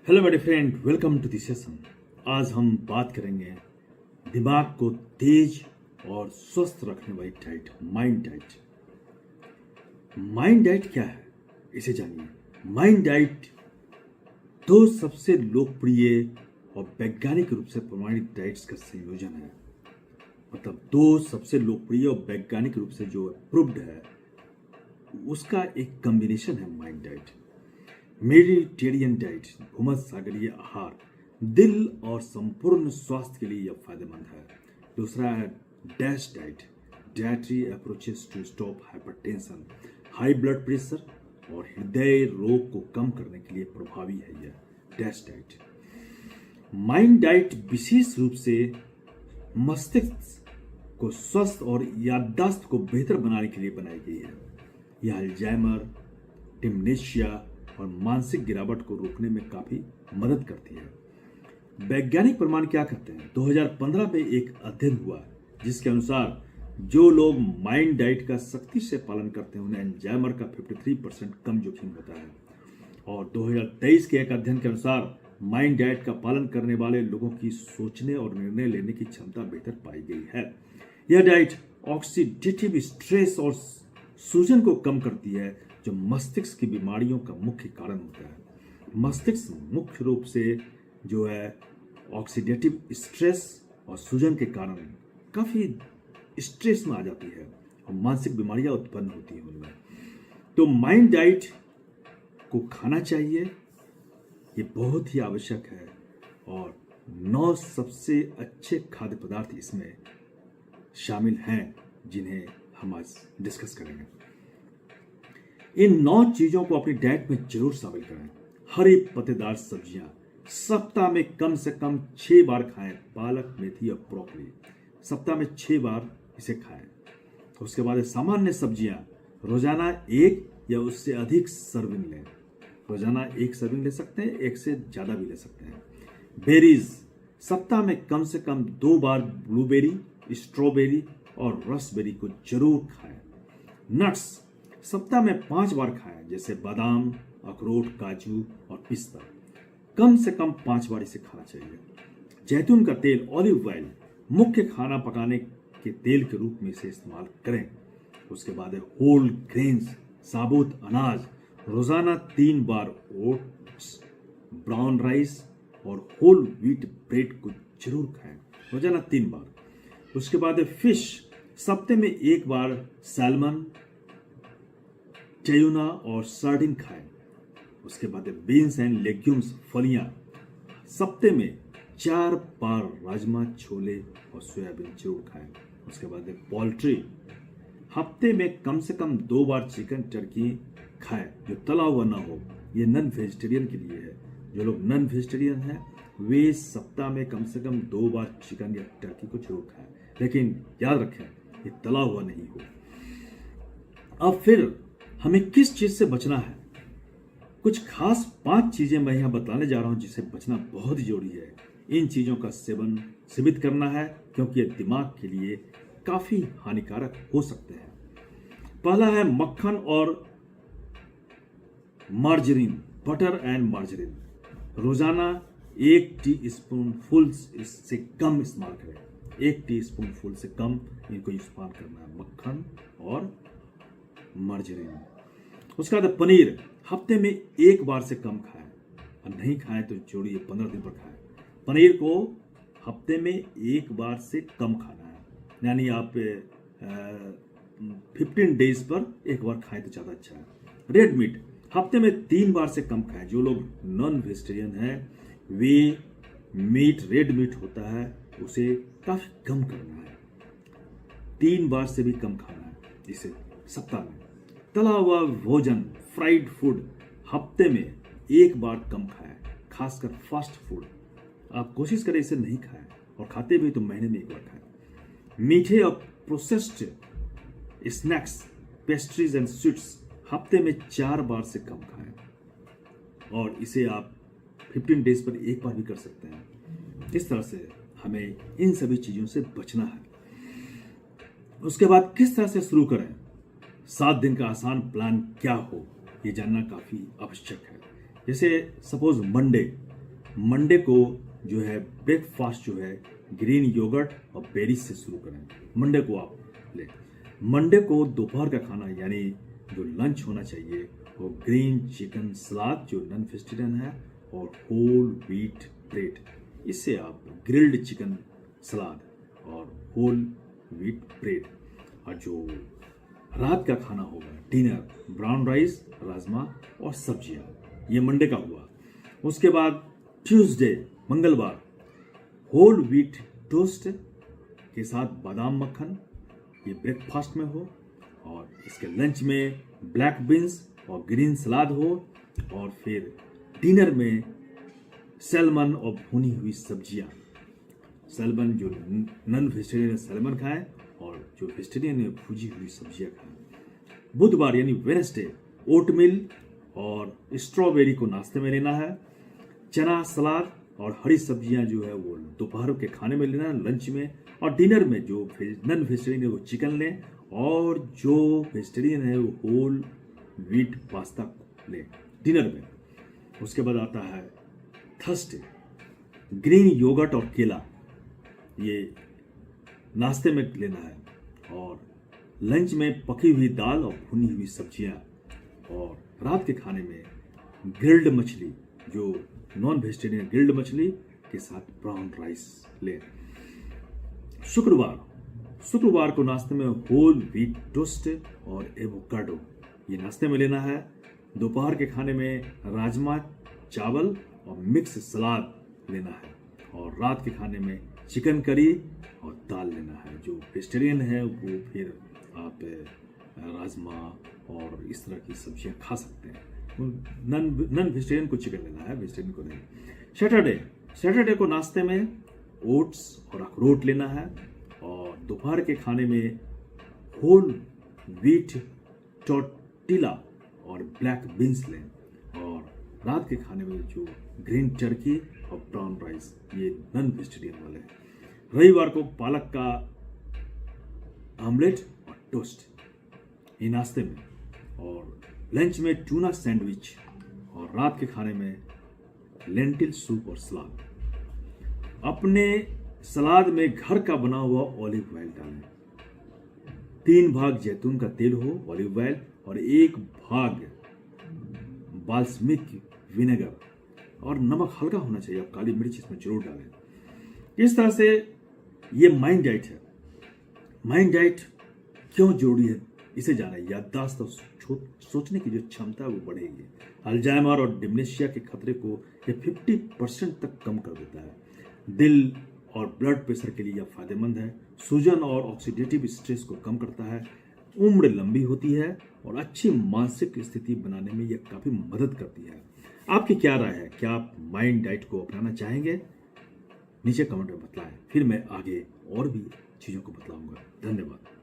Hello my friend, welcome to the session. आज हम बात करेंगे दिमाग को तेज और स्वस्थ रखने वाली diet, mind diet. Mind diet क्या है, इसे जानिए। माइंड डाइट दो सबसे लोकप्रिय और वैज्ञानिक रूप से प्रमाणित डाइट्स का संयोजन है। मतलब दो सबसे लोकप्रिय और वैज्ञानिक रूप से जो अप्रूव्ड है, उसका एक कॉम्बिनेशन है माइंड डाइट। मेडिटेरियन डाइट, भूमध्य सागरीय आहार, दिल और संपूर्ण स्वास्थ्य के लिए यह फायदेमंद है। दूसरा है DASH diet, dietary approaches to stop hypertension, high blood pressure और हृदय रोग को कम करने के लिए प्रभावी है यह डैश डाइट। माइंड डाइट विशेष रूप से मस्तिष्क को स्वस्थ और याददाश्त को बेहतर बनाने के लिए बनाई गई है। यह अल्जाइमर, डिमेंशिया और मानसिक गिरावट को रोकने में काफी मदद करती है। वैज्ञानिक प्रमाण क्या कहते हैं? 2015 में एक अध्ययन हुआ जिसके अनुसार जो लोग माइंड डाइट का सख्ती से पालन करते हैं उन्हें अल्जाइमर का 53% कम जोखिम होता है। और 2023 के एक अध्ययन के अनुसार माइंड डाइट का पालन करने वाले लोगों की सोचने और निर्णय लेने की क्षमता बेहतर पाई गई है। यह डाइट ऑक्सीडेटिव स्ट्रेस और सूजन को कम करती है, जो मस्तिष्क की बीमारियों का मुख्य कारण होता है। मस्तिष्क मुख्य रूप से जो है ऑक्सीडेटिव स्ट्रेस और सूजन के कारण काफी स्ट्रेस में आ जाती है और मानसिक बीमारियां उत्पन्न होती हैं उनमें। तो माइंड डाइट को खाना चाहिए, ये बहुत ही आवश्यक है। और 9 सबसे अच्छे खाद्य पदार्थ इसमें शामिल हैं जिन्हें हम आज डिस्कस करेंगे। इन 9 चीजों को अपनी डाइट में जरूर शामिल करें। हरी पत्तेदार सब्जियां सप्ताह में कम से कम 6 बार खाएं। पालक, मेथी और ब्रोकली सप्ताह में 6 बार इसे खाएं। उसके बाद सामान्य सब्जियां रोजाना 1 या उससे अधिक सर्विंग लें। रोजाना 1 सर्विंग ले सकते हैं, 1 से ज्यादा भी ले सकते हैं। बेरीज सप्ताह में कम से कम 2 बार ब्लूबेरी, स्ट्रॉबेरी और रसबेरी को जरूर खाएं। नट्स सप्ताह में 5 बार खाएं, जैसे बादाम, अखरोट, काजू और पिस्ता। कम से कम 5 बार इसे खाना चाहिए। जैतून का तेल, ऑलिव ऑयल मुख्य खाना पकाने के तेल के रूप में इसे इस्तेमाल करें। उसके बाद है होल ग्रेन्स, साबुत अनाज रोजाना 3 बार। ओट्स, ब्राउन राइस और होल व्हीट ब्रेड को जरूर खाएं, रोजाना 3 बार। उसके बाद है फिश, सप्ताह में 1 बार सैल्मन, ट्यूना और सार्डिन खाएं। उसके बाद बीन्स एंड लेग्यूम्स, फलियां सप्ताह में 4 बार राजमा, छोले और सोयाबीन जरूर खाएं। उसके बाद पोल्ट्री हफ्ते में कम से कम 2 बार चिकन, टर्की खाएं जो तला हुआ ना हो। ये नॉन वेजिटेरियन के लिए है। जो लोग नॉन वेजिटेरियन हैं वे सप्ताह में कम से कम 2 बार चिकन या टर्की को जरूर खाएं, लेकिन याद रखें ये तला हुआ नहीं हो। अब फिर हमें किस चीज से बचना है? कुछ खास 5 चीजें मैं यहां बताने जा रहा हूं जिससे बचना बहुत ही जरूरी है। इन चीजों का सेवन सीमित करना है क्योंकि ये दिमाग के लिए काफी हानिकारक हो सकते हैं। पहला है मक्खन और मार्जरीन, बटर एंड मार्जरीन। रोजाना 1 टीस्पून इससे कम इस्तेमाल करें। 1 टीस्पून से कम इनको इस्तेमाल करना है, मक्खन और मार्जरीन। उसके बाद पनीर हफ्ते में 1 बार से कम खाएं, और नहीं खाएं तो जोड़िए 15 दिन पर खाएं। पनीर को हफ्ते में 1 बार से कम खाना है, यानी आप 15 डेज पर 1 बार खाएं तो ज्यादा अच्छा है। रेड मीट हफ्ते में 3 बार से कम खाएं। जो लोग नॉन वेजिटेरियन हैं वे रेड मीट होता है उसे काफी कम करना है, 3 बार से भी कम खाना है इसे सप्ताह में। तला हुआ भोजन, फ्राइड फूड हफ्ते में 1 बार कम खाएं, खासकर फास्ट फूड। आप कोशिश करें इसे नहीं खाएं, और खाते भी तो महीने में 1 बार खाएं। मीठे और processed snacks, pastries and sweets हफ्ते में 4 बार से कम खाएं, और इसे आप 15 डेज पर 1 बार भी कर सकते हैं। इस तरह से हमें इन सभी चीजों से बचना है। उसके बाद किस तरह से शुरू करें? 7 दिन का आसान प्लान क्या हो, ये जानना काफी आवश्यक है। जैसे सपोज मंडे मंडे को जो है ब्रेकफास्ट जो है ग्रीन योगर्ट और बेरीज से शुरू करें। मंडे को आप ले। मंडे को दोपहर का खाना यानी जो लंच होना चाहिए वो ग्रीन चिकन सलाद जो नॉन वेजिटेरियन है और होल व्हीट ब्रेड। इससे आप ग्रिल्ड चिकन सलाद और होल व्हीट ब्रेड। और जो रात का खाना होगा डिनर ब्राउन राइस, राजमा और सब्जियां। ये मंडे का हुआ। उसके बाद ट्यूसडे मंगलवार होल व्हीट टोस्ट के साथ बादाम मक्खन, ये ब्रेकफास्ट में हो। और इसके लंच में ब्लैक बीन्स और ग्रीन सलाद हो। और फिर डिनर में सैल्मन और भुनी हुई सब्जियां। सैल्मन जो नॉन वेजिटेरियन है सैल्मन खाएं और जो वेजिटेरियन है भुजी हुई सब्जियां खाएं। बुधवार यानी वेडनेसडे ओटमील और स्ट्रॉबेरी को नाश्ते में लेना है। चना सलाद और हरी सब्जियां जो है वो दोपहर के खाने में लेना है, लंच में। और डिनर में जो नॉन वेजिटेरियन है वो चिकन लें और जो वेजिटेरियन है वो होल व्हीट पास्ता लें डिनर में। उसके बाद आता है थर्सडे ग्रीन योगर्ट और केला, ये नाश्ते में लेना है। और लंच में पकी हुई दाल और भुनी हुई सब्जियां। और रात के खाने में ग्रिल्ड मछली जो नॉन वेजिटेरियन ग्रिल्ड मछली के साथ ब्राउन राइस ले। शुक्रवार को नाश्ते में होल व्हीट टोस्ट और एवोकाडो, ये नाश्ते में लेना है। दोपहर के खाने में राजमा चावल और मिक्स सलाद लेना है। और रात के खाने में चिकन करी और दाल लेना है। जो वेजिटेरियन है वो फिर आप राजमा और इस तरह की सब्जियां खा सकते हैं। नॉन वेजिटेरियन को चिकन लेना है, वेजिटेरियन को नहीं। सैटरडे को नाश्ते में ओट्स और अखरोट लेना है। और दोपहर के खाने में होल व्हीट टोर्टिला और ब्लैक बीन्स लें। और रात के खाने में जो ग्रीन टर्की और ब्राउन राइस, ये नॉन वेजिटेरियन वाले हैं। रविवार को पालक का आमलेट और टोस्ट, ये नाश्ते में। और लंच में टूना सैंडविच और रात के खाने में लेंटिल सूप और सलाद। अपने सलाद में घर का बना हुआ ऑलिव ऑयल डालें। 3 भाग जैतून का तेल हो ऑलिव ऑयल और 1 भाग बाल्समिक विनेगर और नमक हल्का होना चाहिए। आप काली मिर्च इसमें जरूर डालें। इस तरह से ये माइंड डाइट है। माइंड डाइट क्यों जरूरी है इसे जाना। याददाश्त और सोचने की जो क्षमता है वो बढ़ेगी। अल्जाइमर और डिमेंशिया के खतरे को ये 50% तक कम कर देता है। दिल और ब्लड प्रेशर के लिए यह फायदेमंद है। सूजन और ऑक्सीडेटिव स्ट्रेस को कम करता है। उम्र लंबी होती है और अच्छी मानसिक स्थिति बनाने में यह काफी मदद करती है। आपकी क्या राय है? क्या आप माइंड डाइट को अपनाना चाहेंगे? नीचे कमेंट में बतलाएं, फिर मैं आगे और भी चीजों को बतलाऊंगा। धन्यवाद।